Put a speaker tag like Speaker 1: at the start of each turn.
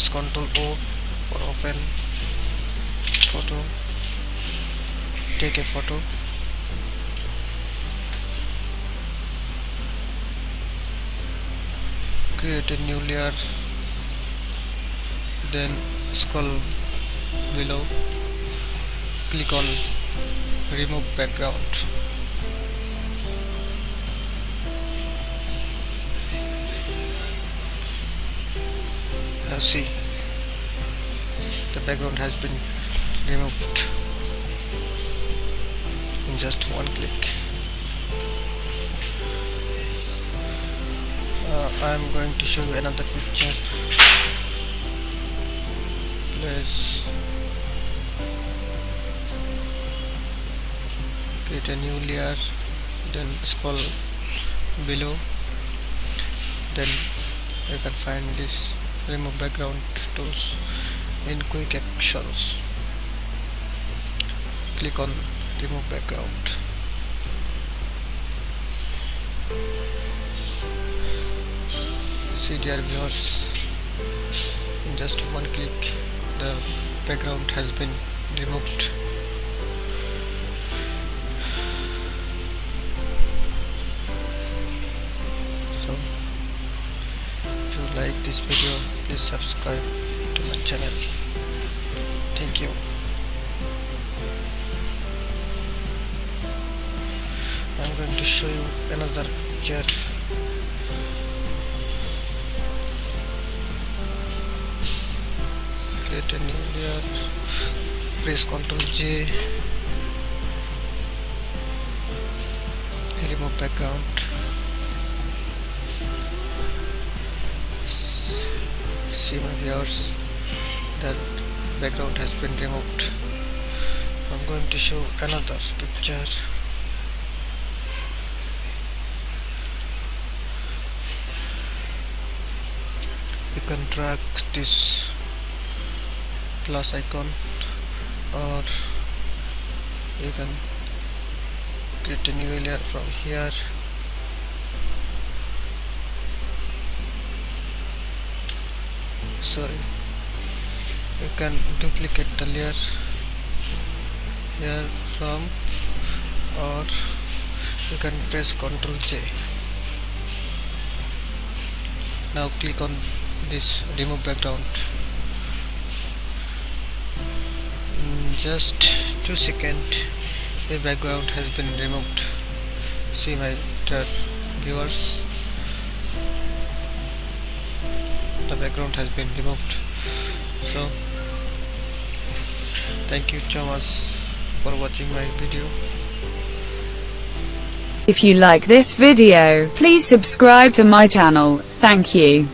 Speaker 1: press Ctrl O for open photo. Take a photo. Create a new layer, then scroll below, click on remove background. Now see, the background has been removed in just one click. I am going to show you another picture. Let's create a new layer, then scroll below, then you can find this remove background tools in quick actions. Click on remove background. See, dear viewers, in just one click the background has been removed. So if you like this video, please subscribe to my channel. Thank you. I'm going to show you another picture. Create a new layer, press Ctrl J, remove background. See my viewers, that background has been removed. I'm going to show another picture. You can drag this plus icon, or you can create a new layer from here. Sorry, you can duplicate the layer here from, or you can press Ctrl J. Now click on this remove background. In just 2 seconds the background has been removed. See my dear viewers, the background has been removed. So thank you so much for watching my video.
Speaker 2: If you like this video, please subscribe to my channel. Thank you.